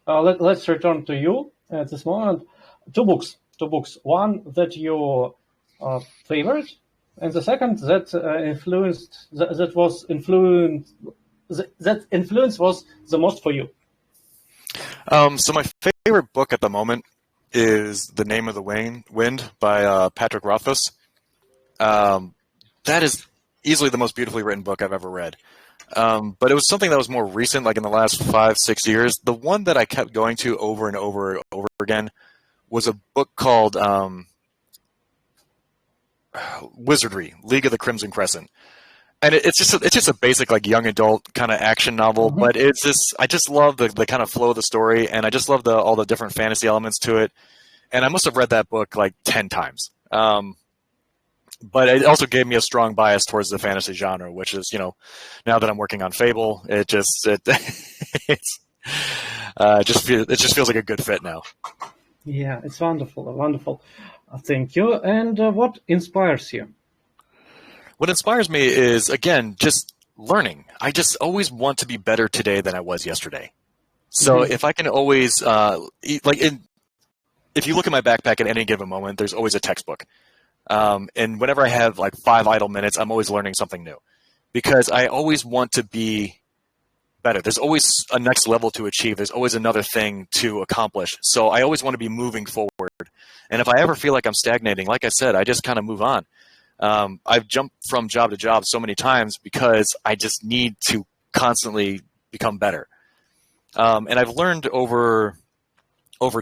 let's return to you at this moment. Two books. One that you favorite, and the second that influence was the most for you. So my favorite book at the moment is The Name of the Wind by Patrick Rothfuss. That is easily the most beautifully written book I've ever read. But it was something that was more recent, like in the last 5-6 years. The one that I kept going to over and over again was a book called Wizardry, League of the Crimson Crescent. And it's just a basic like young adult kind of action novel, but I just love the kind of flow of the story, and I just love all the different fantasy elements to it. And I must have read that book like 10 times. But it also gave me a strong bias towards the fantasy genre, which is, now that I'm working on Fable, it just feels like a good fit now. Yeah, it's wonderful, wonderful. Thank you. And what inspires you? What inspires me is, again, just learning. I just always want to be better today than I was yesterday. So Mhm. if I can always, if you look at my backpack at any given moment, there's always a textbook. And whenever I have like 5 idle minutes, I'm always learning something new because I always want to be better. There's always a next level to achieve. There's always another thing to accomplish. So I always want to be moving forward. And if I ever feel like I'm stagnating, like I said, I just kind of move on. I've jumped from job to job so many times because I just need to constantly become better. And I've learned over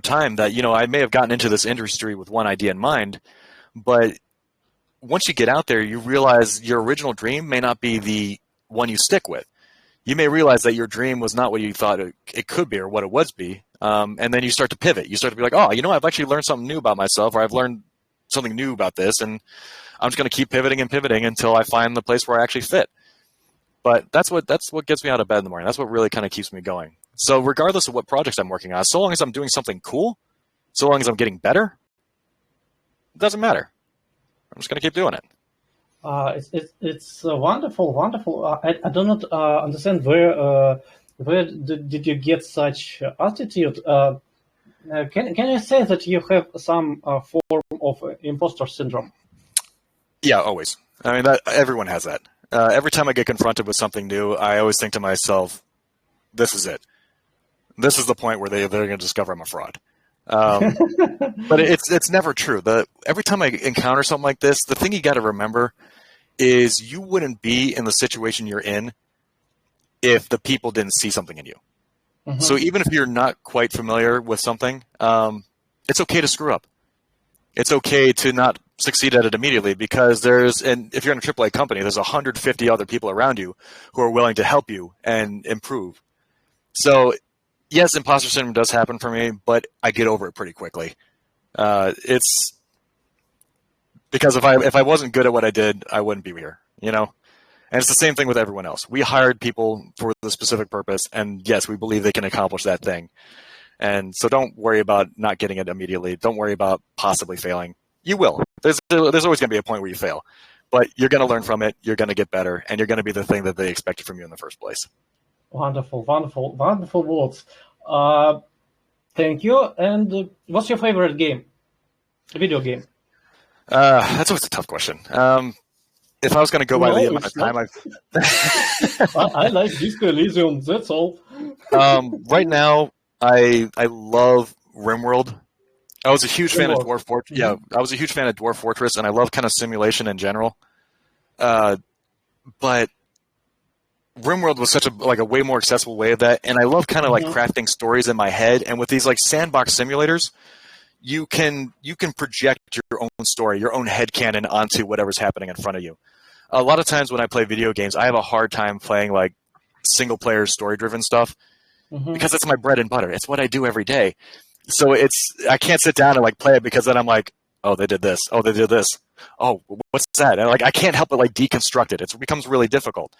time that, I may have gotten into this industry with one idea in mind, but once you get out there, you realize your original dream may not be the one you stick with. You may realize that your dream was not what you thought it could be or what it was be. And then you start to pivot. You start to be like, oh, I've actually learned something new about myself, or I've learned something new about this, and I'm just going to keep pivoting and pivoting until I find the place where I actually fit. But that's what gets me out of bed in the morning. That's what really kind of keeps me going. So regardless of what projects I'm working on, so long as I'm doing something cool, so long as I'm getting better, it doesn't matter. I'm just going to keep doing it. It's wonderful, wonderful. I do not understand where did you get such attitude? Can you say that you have some form of imposter syndrome? Yeah, always. I mean, everyone has that. Every time I get confronted with something new, I always think to myself, this is it. This is the point where they're going to discover I'm a fraud. But it's never true. Every time I encounter something like this, the thing you got to remember is you wouldn't be in the situation you're in if the people didn't see something in you. Mm-hmm. So even if you're not quite familiar with something, it's okay to screw up. It's okay to not succeed at it immediately because and if you're in a AAA company, there's 150 other people around you who are willing to help you and improve. So yes, imposter syndrome does happen for me, but I get over it pretty quickly. It's because if I wasn't good at what I did, I wouldn't be here, And it's the same thing with everyone else. We hired people for the specific purpose, and yes, we believe they can accomplish that thing. And so don't worry about not getting it immediately. Don't worry about possibly failing. You will. There's always going to be a point where you fail, but you're going to learn from it. You're going to get better, and you're going to be the thing that they expected from you in the first place. Wonderful, wonderful, wonderful words. Thank you. And what's your favorite game? Video game? That's always a tough question. If I was going to go by the amount of time I like Disco Elysium. That's all. Right now, I love RimWorld. I was a huge fan of Dwarf Fortress. Yeah, I was a huge fan of Dwarf Fortress, and I love kind of simulation in general. But RimWorld was such a way more accessible way of that, and I love kind of like crafting stories in my head. And with these like sandbox simulators, you can project your own story, your own headcanon onto whatever's happening in front of you. A lot of times when I play video games, I have a hard time playing like single player story driven stuff because it's my bread and butter. It's what I do every day. So I can't sit down and like play it because then I'm like, oh, they did this. Oh, they did this. Oh, what's that? And I can't help but like deconstruct it. It becomes really difficult.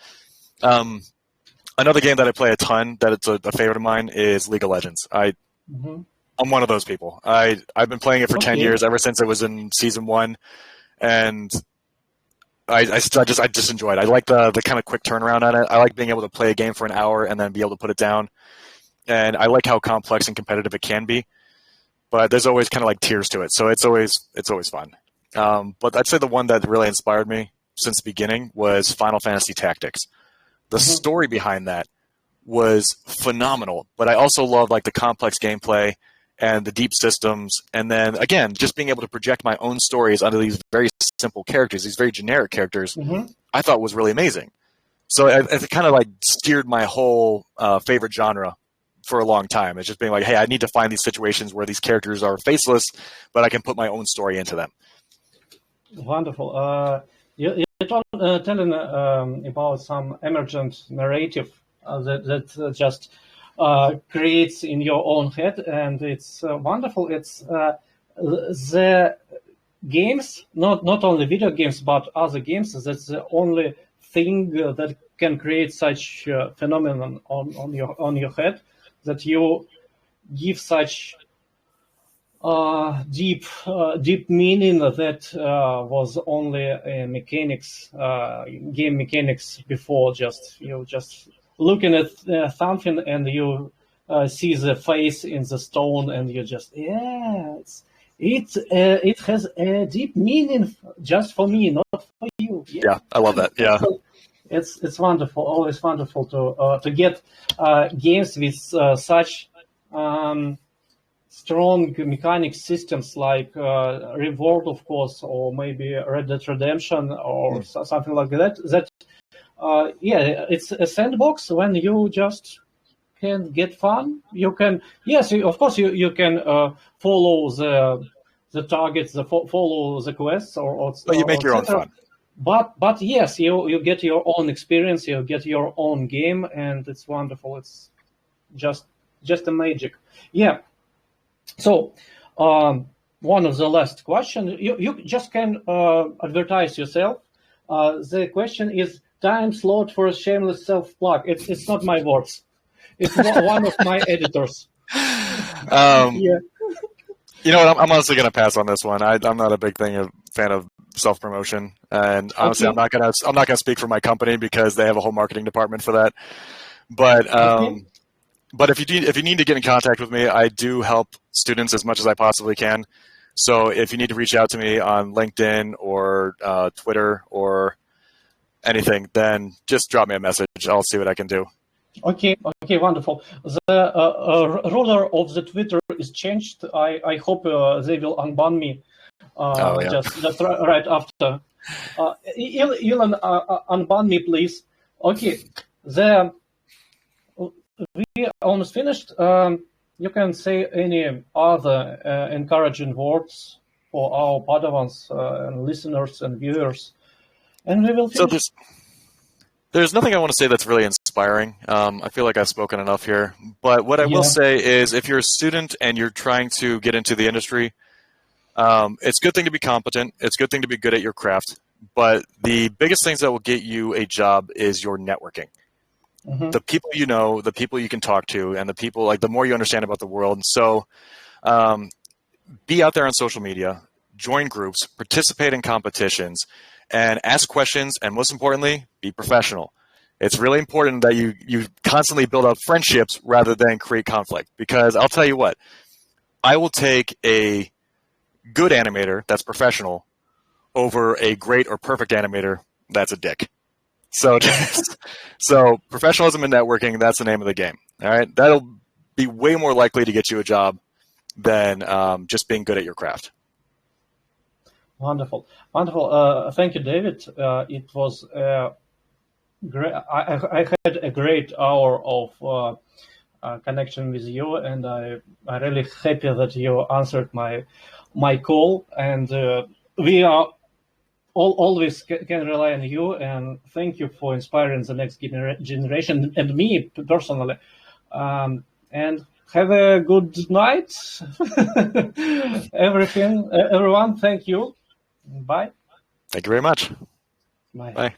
Another game that I play a ton that it's a favorite of mine is League of Legends. I'm one of those people. I've been playing it for 10 years, ever since it was in season 1, and I just enjoy it. I like the kind of quick turnaround on it. I like being able to play a game for an hour and then be able to put it down. And I like how complex and competitive it can be, but there's always kind of like tiers to it, so it's always fun. But I'd say the one that really inspired me since the beginning was Final Fantasy Tactics. The story behind that was phenomenal, but I also love like the complex gameplay and the deep systems, and then again, just being able to project my own stories onto these very simple characters, these very generic characters, I thought was really amazing. So it kind of like steered my whole favorite genre for a long time. It's just being like, hey, I need to find these situations where these characters are faceless, but I can put my own story into them. Wonderful. You're telling about some emergent narrative that just creates in your own head, and it's wonderful. It's the games, not only video games, but other games. That's the only thing that can create such phenomenon on your head, that you give such deep meaning that was only mechanics, game mechanics before. Just looking at something and you see the face in the stone and you just it has a deep meaning just for me, not for you. Yeah, I love that. Yeah. So it's wonderful, always wonderful to get games with such strong mechanic systems like Reward, of course, or maybe Red Dead Redemption or something like that. It's a sandbox when you just can get fun. You can, yes, of course, you can follow the targets, follow the quests, But you make your own fun. But yes, you get your own experience, you get your own game, and it's wonderful. It's just a magic. Yeah. So, one of the last questions, you just can advertise yourself. The question is time slot for a shameless self-plug. It's not my words. It's one of my editors. Yeah. You know what? I'm honestly going to pass on this one. I'm not a big fan of self-promotion, and honestly, okay. I'm not gonna speak for my company because they have a whole marketing department for that. But But if you need to get in contact with me, I do help students as much as I possibly can. So if you need to reach out to me on LinkedIn or Twitter or anything, then just drop me a message. I'll see what I can do. Okay, wonderful. The ruler of the Twitter is changed. I hope they will unban me just right after. Elon, unban me, please. Okay, we almost finished. You can say any other encouraging words for our Padawans and listeners and viewers, and we will finish. So there's nothing I want to say that's really inspiring. I feel like I've spoken enough here. But what I will say is if you're a student and you're trying to get into the industry, it's a good thing to be competent. It's a good thing to be good at your craft. But the biggest things that will get you a job is your networking. Mm-hmm. The people you know, the people you can talk to, and the people, like, the more you understand about the world. So be out there on social media, join groups, participate in competitions, and ask questions, and most importantly, be professional. It's really important that you constantly build up friendships rather than create conflict, because I'll tell you what, I will take a good animator that's professional over a great or perfect animator that's a dick. So professionalism and networking, that's the name of the game. All right, that'll be way more likely to get you a job than just being good at your craft. Wonderful. Thank you, David. It was great. I had a great hour of connection with you, and I'm really happy that you answered my call. And we are always can rely on you, and thank you for inspiring the next generation and me personally. And have a good night, everyone. Thank you. Bye. Thank you very much. Bye. Bye.